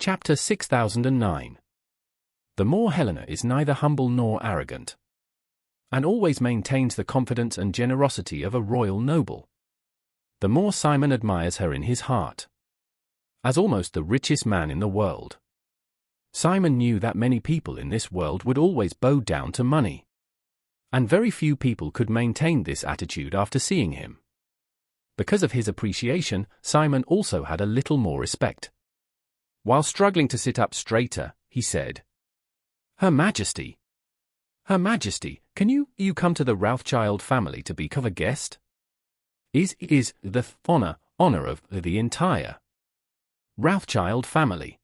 Chapter 6009. The more Helena is neither humble nor arrogant, and always maintains the confidence and generosity of a royal noble, the more Simon admires her in his heart. As almost the richest man in the world, Simon knew that many people in this world would always bow down to money, and very few people could maintain this attitude after seeing him. Because of his appreciation, Simon also had a little more respect. While struggling to sit up straighter, he said, "Her Majesty. Her Majesty, can you come to the Rothschild family to be a guest? Is the honor of the entire Rothschild family."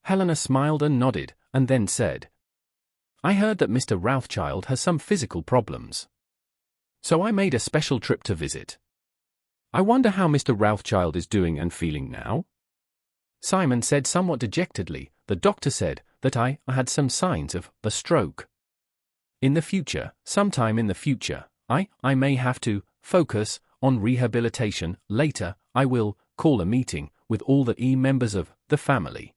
Helena smiled and nodded, and then said, "I heard that Mr. Rothschild has some physical problems, so I made a special trip to visit. I wonder how Mr. Rothschild is doing and feeling now?" Simon said somewhat dejectedly, "The doctor said that I had some signs of a stroke. In the future, sometime in the future, I may have to focus on rehabilitation. Later, I will call a meeting with all the members of the family,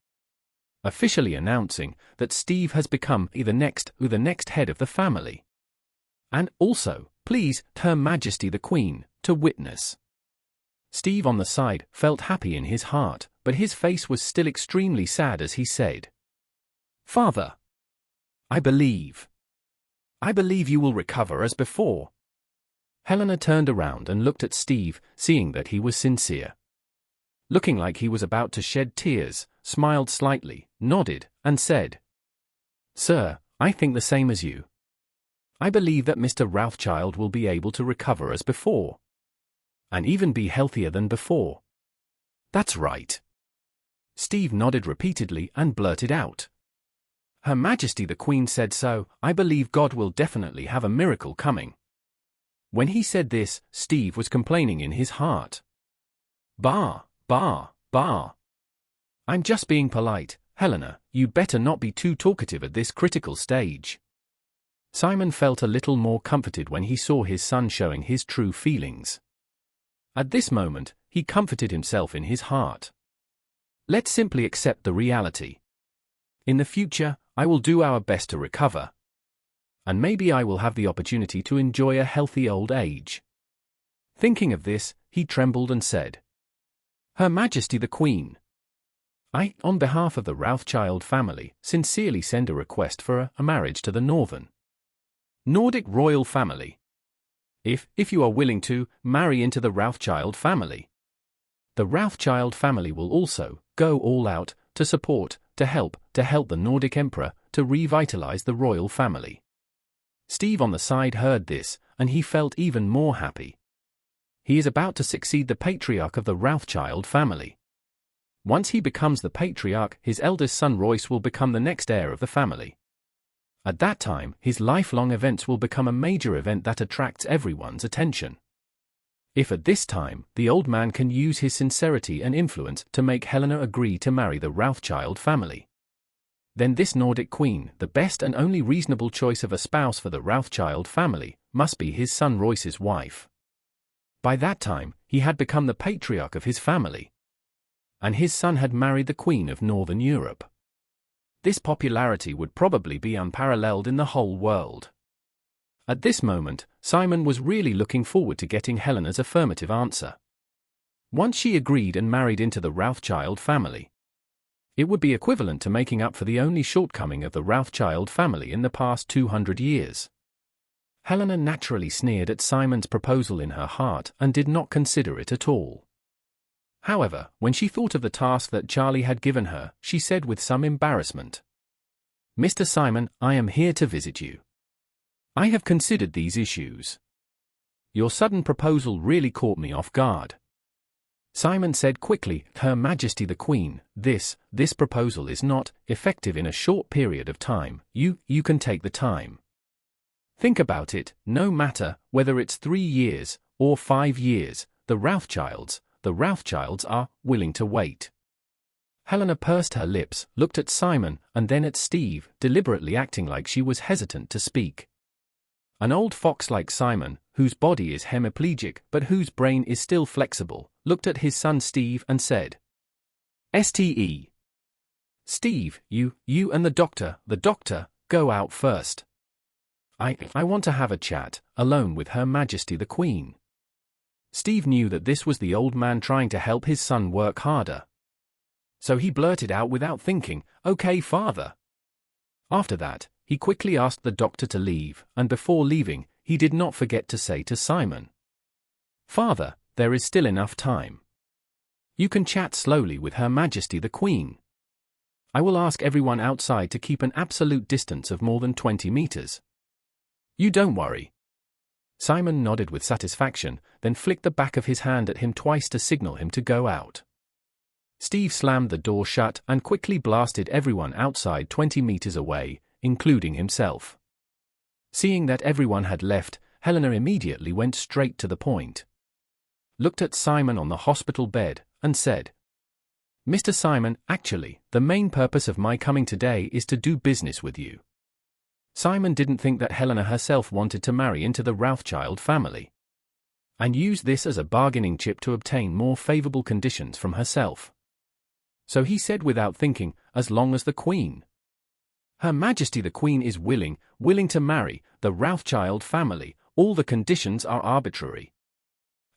officially announcing that Steve has become the next head of the family. And also, please, Her Majesty the Queen, to witness." Steve on the side felt happy in his heart, but his face was still extremely sad as he said, "Father, I believe you will recover as before." Helena turned around and looked at Steve, seeing that he was sincere. Looking like he was about to shed tears, smiled slightly, nodded, and said, "Sir, I think the same as you. I believe that Mr. Rothschild will be able to recover as before, and even be healthier than before." "That's right." Steve nodded repeatedly and blurted out, "Her Majesty the Queen said so. I believe God will definitely have a miracle coming." When he said this, Steve was complaining in his heart, Bah. I'm just being polite. Helena, you better not be too talkative at this critical stage." Simon felt a little more comforted when he saw his son showing his true feelings. At this moment, he comforted himself in his heart. Let's simply accept the reality. In the future, I will do our best to recover, and maybe I will have the opportunity to enjoy a healthy old age. Thinking of this, he trembled and said, "Her Majesty the Queen, I, on behalf of the Rothschild family, sincerely send a request for a marriage to the Nordic royal family. If you are willing to marry into the Rothschild family, the Rothschild family will also go all out to support, to help the Nordic emperor to revitalize the royal family." Steve on the side heard this, and he felt even more happy. He is about to succeed the patriarch of the Rothschild family. Once he becomes the patriarch, his eldest son Royce will become the next heir of the family. At that time, his lifelong events will become a major event that attracts everyone's attention. If at this time, the old man can use his sincerity and influence to make Helena agree to marry the Rothschild family, then this Nordic queen, the best and only reasonable choice of a spouse for the Rothschild family, must be his son Royce's wife. By that time, he had become the patriarch of his family, and his son had married the Queen of Northern Europe. This popularity would probably be unparalleled in the whole world. At this moment, Simon was really looking forward to getting Helena's affirmative answer. Once she agreed and married into the Rothschild family, it would be equivalent to making up for the only shortcoming of the Rothschild family in the past 200 years. Helena naturally sneered at Simon's proposal in her heart and did not consider it at all. However, when she thought of the task that Charlie had given her, she said with some embarrassment, "Mr. Simon, I am here to visit you. I have considered these issues. Your sudden proposal really caught me off guard." Simon said quickly, "Her Majesty the Queen, this proposal is not effective in a short period of time. You can take the time. Think about it. No matter whether it's 3 years or 5 years, the Rothschilds are willing to wait." Helena pursed her lips, looked at Simon, and then at Steve, deliberately acting like she was hesitant to speak. An old fox like Simon, whose body is hemiplegic but whose brain is still flexible, looked at his son Steve and said, "Ste. Steve, you and the doctor, go out first. I want to have a chat, alone with Her Majesty the Queen. Steve knew that this was the old man trying to help his son work harder. So he blurted out without thinking, "Okay, father." After that, he quickly asked the doctor to leave, and before leaving, he did not forget to say to Simon, "Father, there is still enough time. You can chat slowly with Her Majesty the Queen. I will ask everyone outside to keep an absolute distance of more than 20 meters. You don't worry." Simon nodded with satisfaction, then flicked the back of his hand at him twice to signal him to go out. Steve slammed the door shut and quickly blasted everyone outside 20 meters away, including himself. Seeing that everyone had left, Helena immediately went straight to the point. Looked at Simon on the hospital bed, and said, "Mr. Simon, actually, the main purpose of my coming today is to do business with you." Simon didn't think that Helena herself wanted to marry into the Rothschild family, and use this as a bargaining chip to obtain more favorable conditions from herself. So he said without thinking, "As long as the Queen, Her Majesty the Queen is willing to marry the Rothschild family, all the conditions are arbitrary."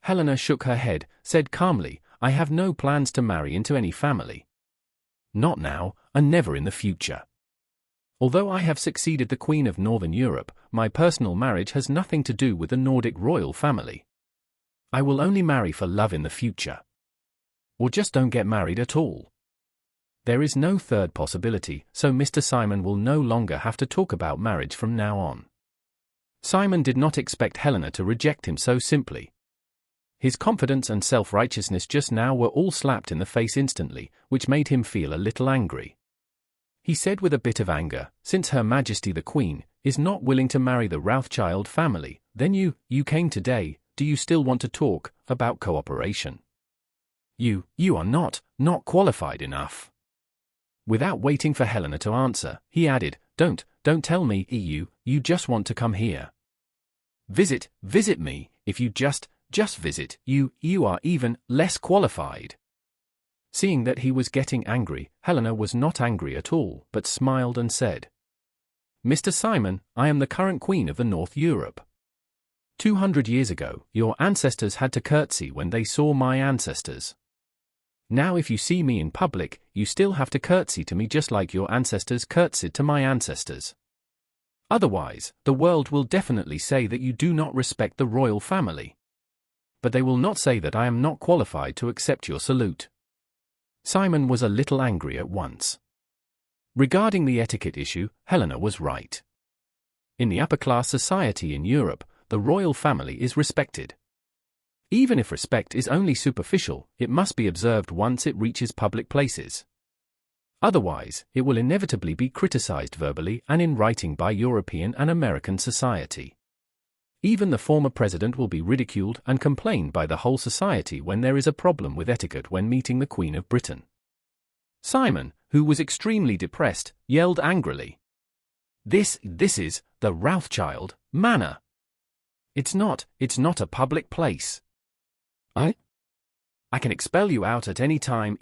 Helena shook her head, said calmly, "I have no plans to marry into any family. Not now, and never in the future. Although I have succeeded the Queen of Northern Europe, my personal marriage has nothing to do with the Nordic royal family. I will only marry for love in the future. Or just don't get married at all. There is no third possibility, so Mr. Simon will no longer have to talk about marriage from now on." Simon did not expect Helena to reject him so simply. His confidence and self-righteousness just now were all slapped in the face instantly, which made him feel a little angry. He said with a bit of anger, "Since Her Majesty the Queen is not willing to marry the Rothschild family, then you came today, do you still want to talk about cooperation? You are not qualified enough." Without waiting for Helena to answer, he added, Don't tell me you just want to come here. Visit me, if you just visit, you are even less qualified." Seeing that he was getting angry, Helena was not angry at all, but smiled and said, "Mr. Simon, I am the current Queen of the North Europe. 200 years ago, your ancestors had to curtsy when they saw my ancestors. Now if you see me in public, you still have to curtsy to me just like your ancestors curtsied to my ancestors. Otherwise, the world will definitely say that you do not respect the royal family. But they will not say that I am not qualified to accept your salute." Simon was a little angry at once. Regarding the etiquette issue, Helena was right. In the upper-class society in Europe, the royal family is respected. Even if respect is only superficial, it must be observed once it reaches public places. Otherwise, it will inevitably be criticized verbally and in writing by European and American society. Even the former president will be ridiculed and complained by the whole society when there is a problem with etiquette when meeting the Queen of Britain. Simon, who was extremely depressed, yelled angrily, This is the Rothschild manor. It's not a public place. I can expel you out at any time,